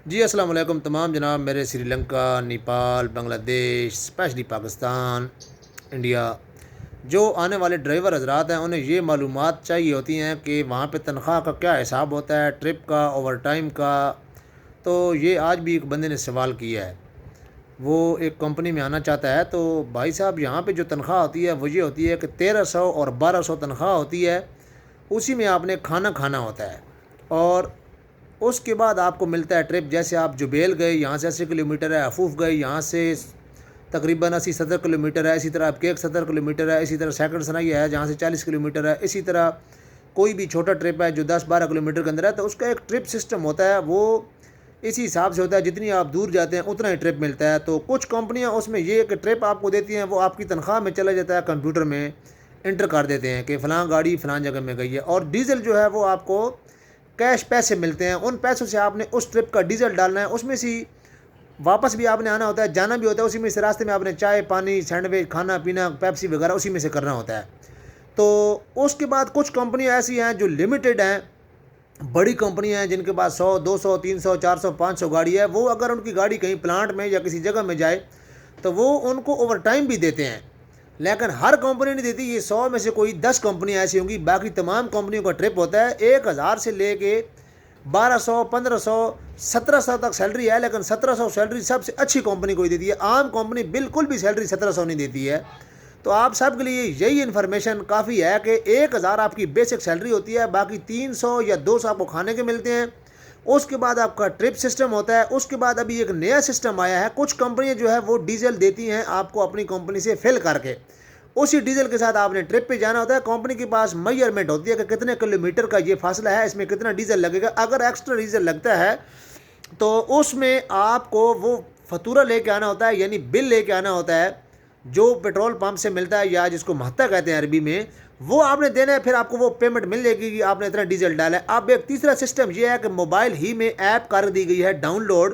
جی السلام علیکم تمام جناب میرے سری لنکا، نیپال، بنگلہ دیش، اسپیشلی پاکستان، انڈیا جو آنے والے ڈرائیور حضرات ہیں انہیں یہ معلومات چاہیے ہوتی ہیں کہ وہاں پہ تنخواہ کا کیا حساب ہوتا ہے، ٹرپ کا، اوور ٹائم کا۔ تو یہ آج بھی ایک بندے نے سوال کیا ہے، وہ ایک کمپنی میں آنا چاہتا ہے۔ تو بھائی صاحب یہاں پہ جو تنخواہ ہوتی ہے وہ یہ ہوتی ہے کہ 1300 اور 1200 تنخواہ ہوتی ہے، اسی میں آپ نے کھانا کھانا ہوتا ہے، اور اس کے بعد آپ کو ملتا ہے ٹرپ۔ جیسے آپ جبیل گئے، یہاں سے 80 کلومیٹر ہے، حفوف گئے، یہاں سے تقریباً 80-70 کلومیٹر ہے، اسی طرح آپ کیک 70 کلومیٹر ہے، اسی طرح سیکنڈ سنائی ہے جہاں سے 40 کلومیٹر ہے، اسی طرح کوئی بھی چھوٹا ٹرپ ہے جو 10-12 کلومیٹر کے اندر ہے، تو اس کا ایک ٹرپ سسٹم ہوتا ہے، وہ اسی حساب سے ہوتا ہے، جتنی آپ دور جاتے ہیں اتنا ہی ٹرپ ملتا ہے۔ تو کچھ کمپنیاں اس میں یہ کہ ٹرپ آپ کو دیتی ہیں وہ آپ کی تنخواہ میں چلا جاتا ہے، کمپیوٹر میں انٹر کر دیتے ہیں کہ فلاں گاڑی فلاں جگہ میں گئی ہے، اور ڈیزل جو ہے وہ آپ کو کیش پیسے ملتے ہیں، ان پیسوں سے آپ نے اس ٹرپ کا ڈیزل ڈالنا ہے، اس میں سے واپس بھی آپ نے آنا ہوتا ہے، جانا بھی ہوتا ہے اسی میں سے، راستے میں آپ نے چائے پانی سینڈوچ کھانا پینا پیپسی وغیرہ اسی میں سے کرنا ہوتا ہے۔ تو اس کے بعد کچھ کمپنیاں ایسی ہیں جو لمیٹڈ ہیں، بڑی کمپنیاں ہیں جن کے پاس 100 200 300 400 500 گاڑی ہے، وہ اگر ان کی گاڑی کہیں پلانٹ میں یا کسی جگہ میں جائے تو وہ ان کو اوور ٹائم بھی دیتے ہیں، لیکن ہر کمپنی نہیں دیتی۔ یہ 100 میں سے کوئی 10 کمپنیاں ایسی ہوں گی، باقی تمام کمپنیوں کا ٹرپ ہوتا ہے 1000 سے لے کے 1200 1500 1700 تک سیلری ہے، لیکن 1700 سیلری سب سے اچھی کمپنی کوئی دیتی ہے، عام کمپنی بالکل بھی سیلری 1700 نہیں دیتی ہے۔ تو آپ سب کے لیے یہی انفارمیشن کافی ہے کہ 1000 آپ کی بیسک سیلری ہوتی ہے، باقی 300 یا 200 آپ کو کھانے کے ملتے ہیں، اس کے بعد آپ کا ٹرپ سسٹم ہوتا ہے۔ اس کے بعد ابھی ایک نیا سسٹم آیا ہے، کچھ کمپنیاں جو ہے وہ ڈیزل دیتی ہیں آپ کو اپنی کمپنی سے فل کر کے، اسی ڈیزل کے ساتھ آپ نے ٹرپ پہ جانا ہوتا ہے۔ کمپنی کے پاس میئرمنٹ ہوتی ہے کہ کتنے کلومیٹر کا یہ فاصلہ ہے، اس میں کتنا ڈیزل لگے گا، اگر ایکسٹرا ڈیزل لگتا ہے تو اس میں آپ کو وہ فاتورہ لے کے آنا ہوتا ہے، یعنی بل لے کے آنا ہوتا ہے جو پیٹرول پمپ سے ملتا ہے یا جس کو مہتا کہتے ہیں عربی میں، وہ آپ نے دینا ہے، پھر آپ کو وہ پیمنٹ مل جائے گی کہ آپ نے اتنا ڈیزل ڈالا ہے۔ اب ایک تیسرا سسٹم یہ ہے کہ موبائل ہی میں ایپ کر دی گئی ہے ڈاؤن لوڈ،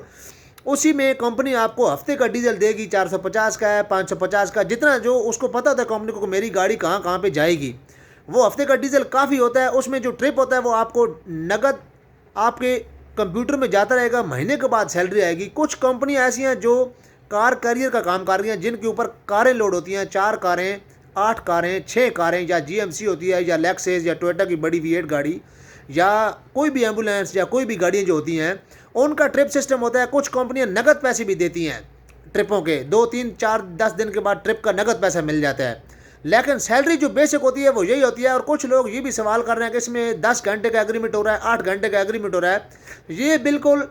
اسی میں کمپنی آپ کو ہفتے کا ڈیزل دے گی، 450 کا ہے 550 کا، جتنا جو اس کو پتہ ہوتا ہے کمپنی کو کہ میری گاڑی کہاں کہاں پہ جائے گی، وہ ہفتے کا ڈیزل کافی ہوتا ہے۔ اس میں جو ٹرپ ہوتا ہے وہ آپ کو نقد آپ کے کمپیوٹر میں جاتا رہے گا، مہینے کے بعد سیلری آئے گی۔ کچھ کمپنیاں ایسی ہیں جو کار کیریئر کا کام کر رہی ہیں، جن کے اوپر کاریں لوڈ ہوتی ہیں، 4 کاریں 8 کاریں 6 کاریں، یا جی ایم سی ہوتی ہے یا لیکسس یا ٹویوٹا کی بڑی V8 گاڑی، یا کوئی بھی ایمبولینس یا کوئی بھی گاڑیاں جو ہوتی ہیں ان کا ٹرپ سسٹم ہوتا ہے۔ کچھ کمپنیاں نقد پیسے بھی دیتی ہیں ٹرپوں کے، 2 3 4 10 دن کے بعد ٹرپ کا نقد پیسہ مل جاتا ہے، لیکن سیلری جو بیسک ہوتی ہے وہ یہی ہوتی ہے۔ اور کچھ لوگ یہ بھی سوال کر رہے ہیں کہ اس میں 10 گھنٹے کا ایگریمنٹ ہو رہا ہے، 8 گھنٹے کا ایگریمنٹ ہو رہا ہے، یہ بالکل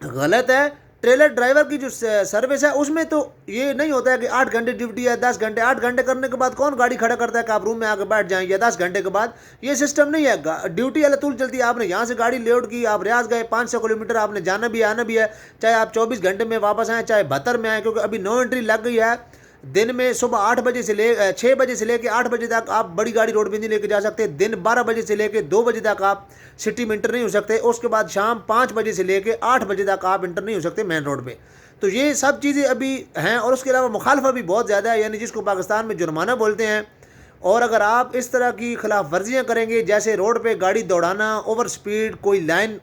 غلط ہے۔ ٹریلر ڈرائیور کی جو سروس ہے اس میں تو یہ نہیں ہوتا ہے کہ 8 گھنٹے ڈیوٹی ہے، 10 گھنٹے، 8 گھنٹے کرنے کے بعد کون گاڑی کھڑا کرتا ہے کہ آپ روم میں آ کے بیٹھ جائیں، یا 10 گھنٹے کے بعد، یہ سسٹم نہیں ہے۔ ڈیوٹی اللہ طول چلتی ہے، آپ نے یہاں سے گاڑی لوڈ کی، آپ ریاض گئے 500 کلومیٹر آپ نے جانا بھی آنا بھی ہے، چاہے آپ 24 گھنٹے میں واپس آئیں چاہے 72 میں آئیں، کیونکہ ابھی نو انٹری لگ گئی ہے۔ دن میں صبح 6 بجے سے لے کے 8 بجے تک آپ بڑی گاڑی روڈ پہ نہیں لے کے جا سکتے، دن 12 بجے سے لے کے 2 بجے تک آپ سٹی میں انٹر نہیں ہو سکتے، اس کے بعد شام 5 بجے سے لے کے 8 بجے تک آپ انٹر نہیں ہو سکتے مین روڈ پہ۔ تو یہ سب چیزیں ابھی ہیں، اور اس کے علاوہ مخالفہ بھی بہت زیادہ ہے، یعنی جس کو پاکستان میں جرمانہ بولتے ہیں۔ اور اگر آپ اس طرح کی خلاف ورزیاں کریں گے، جیسے روڈ پہ گاڑی دوڑانا، اوور سپیڈ، کوئی لائن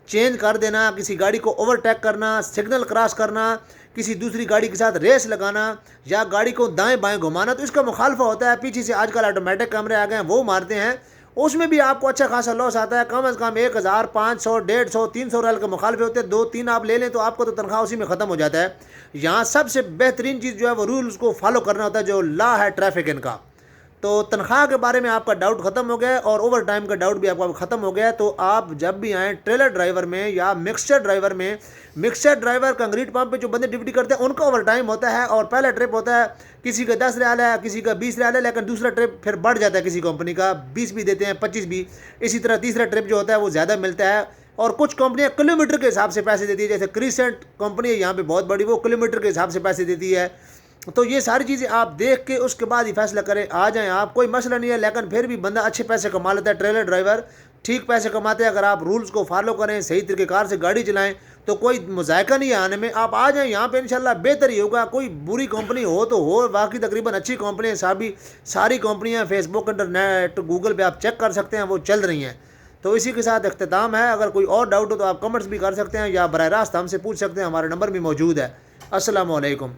چینج کر دینا، کسی گاڑی کو اوورٹیک کرنا، سگنل کراس کرنا، کسی دوسری گاڑی کے ساتھ ریس لگانا، یا گاڑی کو دائیں بائیں گھمانا، تو اس کا مخالفہ ہوتا ہے۔ پیچھے سے آج کل آٹومیٹک کیمرے آ گئے ہیں، وہ مارتے ہیں، اس میں بھی آپ کو اچھا خاصا لاس آتا ہے، کم از کم 1500 150 300 ریال کے مخالفے ہوتے ہیں، 2 3 آپ لے لیں تو آپ کو تو تنخواہ اسی میں ختم ہو جاتا ہے۔ یہاں سب سے بہترین چیز جو ہے وہ رولز کو فالو کرنا ہوتا ہے، جو لا ہے ٹریفک ان کا۔ تو تنخواہ کے بارے میں آپ کا ڈاؤٹ ختم ہو گیا ہے، اور اوور ٹائم کا ڈاؤٹ بھی آپ کا ختم ہو گیا ہے۔ تو آپ جب بھی آئیں ٹریلر ڈرائیور میں یا مکسچر ڈرائیور میں، مکسچر ڈرائیور کنکریٹ پمپ پہ جو بندے ڈیوٹی کرتے ہیں ان کا اوور ٹائم ہوتا ہے، اور پہلا ٹرپ ہوتا ہے کسی کا 10 ریال ہے، کسی کا 20 ریال ہے، لیکن دوسرا ٹرپ پھر بڑھ جاتا ہے، کسی کمپنی کا 20 بھی دیتے ہیں 25 بھی، اسی طرح تیسرا ٹرپ جو ہوتا ہے وہ زیادہ ملتا ہے۔ اور کچھ کمپنیاں کلومیٹر کے حساب سے پیسے دیتی ہے، جیسے کریسنٹ کمپنی ہے یہاں پہ بہت بڑی، وہ کلومیٹر کے حساب سے پیسے دیتی ہے۔ تو یہ ساری چیزیں آپ دیکھ کے اس کے بعد ہی فیصلہ کریں، آ جائیں آپ، کوئی مسئلہ نہیں ہے، لیکن پھر بھی بندہ اچھے پیسے کما لیتا ہے، ٹریلر ڈرائیور ٹھیک پیسے کماتے ہیں۔ اگر آپ رولز کو فالو کریں، صحیح طریقے کار سے گاڑی چلائیں تو کوئی مذائقہ نہیں ہے آنے میں۔ آپ آ جائیں یہاں پہ انشاءاللہ بہتر ہی ہوگا، کوئی بری کمپنی ہو تو ہو، باقی تقریباً اچھی کمپنیاں ساری کمپنیاں فیس بک، انٹرنیٹ، گوگل پہ آپ چیک کر سکتے ہیں، وہ چل رہی ہیں۔ تو اسی کے ساتھ اختتام ہے. اگر کوئی اور ڈاؤٹ ہو تو آپ کمنٹس بھی کر سکتے ہیں یا براہ راست ہم سے پوچھ سکتے ہیں. ہمارا نمبر بھی موجود ہے. السلام علیکم.